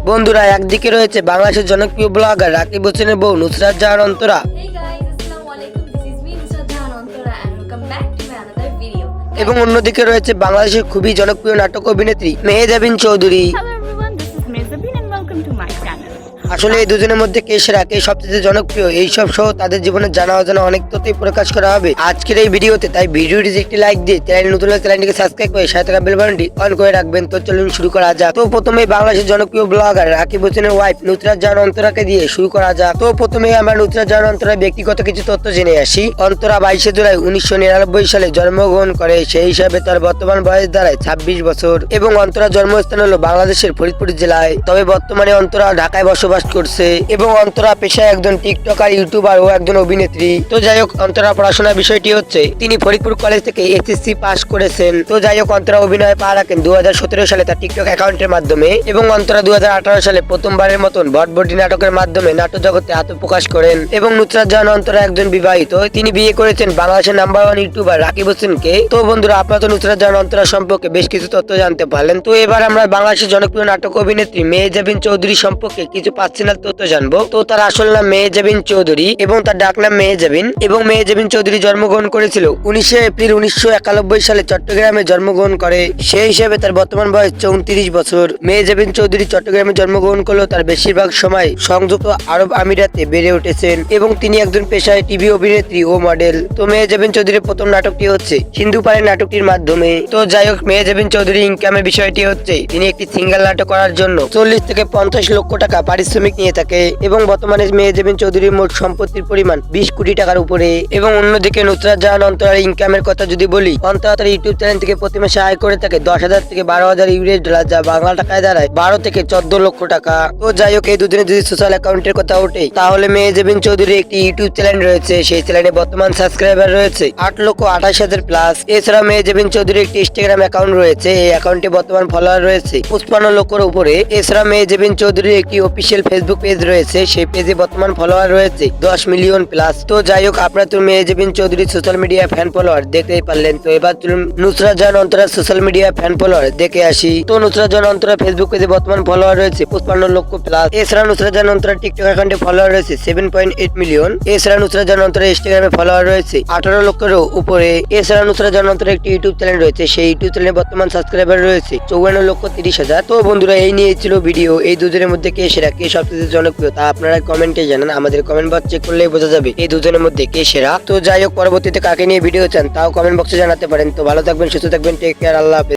বন্ধুরা, একদিকে রয়েছে বাংলাদেশের জনপ্রিয় ব্লগার রাকিব হোসেনের বউ Nusrat Jahan Antara, Hey guys, Assalamualaikum. This is me, Nusrat Jahan Antara, and welcome back to my another video. এবং অন্যদিকে রয়েছে বাংলাদেশের খুবই জনপ্রিয় নাটক অভিনেত্রী Mehazabien Chowdhury. Hello everyone, this is Mezabin and welcome to my channel. আসলে এই দুজনের মধ্যে কে সেরা, কে সবচেয়ে জনপ্রিয়, এইসব সহ তাদের জীবনে জানা অজানা অনেক তথ্যই প্রকাশ করা হবে আজকের এই ভিডিওতে। তাই ভিডিওটি একটি লাইক দিয়ে চ্যানেল নতুন হলে চ্যানেলটিকে সাবস্ক্রাইব করে সাথে থাকা বেল বাটনটি অন করে রাখবেন। তো চলুন শুরু করা যাক। তো প্রথমেই বাংলাদেশের জনপ্রিয় ব্লগার রাকিব হোসেনের ওয়াইফ নুসরাত জাহান অন্তরাকে দিয়ে শুরু করা যাক। তো প্রথমেই আমরা নুসরাত জাহান অন্তরার ব্যক্তিগত কিছু তথ্য জেনে আসি। অন্তরা 22 জুলাই 1999 সালে জন্মগ্রহণ করে, সেই হিসাবে তার বর্তমান বয়স দাঁড়ায় 26 বছর এবং অন্তরার জন্মস্থান হলো বাংলাদেশের ফরিদপুর জেলায়। তবে বর্তমানে অন্তরা ঢাকায় বসবাস করছে এবং অন্তরা পেশায় একজন টিকটকার, ইউটিউবার ও একজন অভিনেত্রী। তো যাই হোক, অন্তরা পড়াশোনার বিষয়টি হচ্ছে তিনি ফরিদপুর কলেজ থেকে এসএসসি পাস করেছেন। তো যাই হোক, অন্তরা অভিনয়ে পা রাখেন 2017 সালে তার টিকটক অ্যাকাউন্টের মাধ্যমে এবং অন্তরা 2018 সালে প্রথমবারের মতন ভটভটি নাটকের মাধ্যমে নাটক জগতে আত্মপ্রকাশ করেন। এবং নুসরাত জাহান অন্তরা একজন বিবাহিত, তিনি বিয়ে করেছেন বাংলাদেশের নাম্বার 1 ইউটিউবার রাকিব হোসেনকে। তো বন্ধুরা, আপনারা তো নুসরাত জাহান অন্তরা সম্পর্কে বেশ কিছু তথ্য জানতে পারলেন। তো এবার আমরা বাংলাদেশের জনপ্রিয় নাটক অভিনেত্রী মেহেজাবিন চৌধুরী সম্পর্কে কিছু পার্সোনাল তথ্য জানবো। তো তার আসল নাম মেহেজাবিন চৌধুরী এবং তার ডাক নাম মেহেজাবিন। এবং মেহেজাবিন চৌধুরী জন্মগ্রহণ করেছিল 19 এপ্রিল 1991 সালে চট্টগ্রামে জন্মগ্রহণ করে, সেই হিসেবে তার বর্তমান বয়স 34 বছর। মেহেজাবিন চৌধুরী চট্টগ্রামে জন্মগ্রহণ করলেও তার বেশিরভাগ সময় সংযুক্ত আরব আমিরাতে বেড়ে উঠেছেন এবং তিনি একজন পেশায় টিভি অভিনেত্রী ও মডেল। তো মেহেজাবিন চৌধুরীর প্রথম নাটকটি হচ্ছে হিন্দু পাড়ার নাটকটির মাধ্যমে। তো যাই হোক, মেহেজাবিন চৌধুরী ইনকামের বিষয়টি হচ্ছে তিনি একটি সিঙ্গেল নাটক করার জন্য 40 থেকে 50 লক্ষ টাকা পারিশ্রমিক নিয়ে থাকে এবং বর্তমানে মেহেজাবিন চৌধুরীর মোট সম্পত্তির পরিমাণ 20 কোটি টাকার উপরে। এবং অন্যদিকে নুসরাত জাহান অন্তরার ইনকামের কথা যদি বলি, অন্তরা তার ইউটিউব চ্যানেল থেকে প্রতি মাসে আয় করে থাকে 10,000 থেকে 12,000 ইউএস ডলার, যা বাংলা টাকায় দাঁড়ায় 12 থেকে 14 লক্ষ টাকা। তো যাই হোক, এই দুদিনে যদি সোশ্যাল অ্যাকাউন্টের কথা ওঠে, তাহলে মেহেজাবিন চৌধুরীর একটি ইউটিউব চ্যানেল রয়েছে, সেই চ্যানেলে বর্তমান সাবস্ক্রাইবার রয়েছে 8,28,000 প্লাস। এছাড়া মেহেজাবিন চৌধুরীর একটি ইনস্টাগ্রাম অ্যাকাউন্ট রয়েছে, এই অ্যাকাউন্টে বর্তমান ফলোয়ার রয়েছে 55 লক্ষের উপরে। এছাড়া মেহেজাবিন চৌধুরীর একটি অফিসিয়াল ফেসবুক পেজ রয়েছে, সেই পেজে বর্তমান ফলোয়ার রয়েছে 10 মিলিয়ন প্লাস। তো যাই হোক, আপনারা তো মেহেজাবিন চৌধুরীর সোশ্যাল মিডিয়া ফ্যান ফলোয়ার দেখতেই পারলেন। তো এবার চলুন Nusrat Jahan অন্তরার social media fan follower দেখে আসি। তো নুসরাত জাহান অন্তরা ফেসবুক পেজে বর্তমান ফলোয়ার রয়েছে 55 লক্ষ প্লাস। এছাড়া নুসরাত জাহান অন্তরা টিকটক অ্যাকাউন্টে ফলোয়ার রয়েছে 7.8 মিলিয়ন। এছাড়া নুসরাত জাহান অন্তরা ইনস্টাগ্রামে ফলোয়ার রয়েছে 18 লক্ষেরও উপরে। এছাড়া নুসরাত জাহান অন্তরা একটি ইউটিউব চ্যানেল রয়েছে, সেই ইউটিউব চ্যানেলে বর্তমান সাবস্ক্রাইবার রয়েছে 54,30,000। তো বন্ধুরা, এই নিয়ে ছিল ভিডিও। এই দুজনের মধ্যে কে সেরা, কে সবচেয়ে জনপ্রিয়, তা আপনারা কমেন্টে জানান। আমাদের কমেন্ট বক্স চেক করলেই বোঝা যাবে এই দুজনের মধ্যে কে সেরা। তো যাই হোক, পরবর্তীতে কাকে নিয়ে ভিডিও চান তাও কমেন্ট বক্সে জানাতে পারেন। তো ভালো থাকবেন, সুস্থ থাকবেন, টেক কেয়ার, আল্লাহ হাফেজ।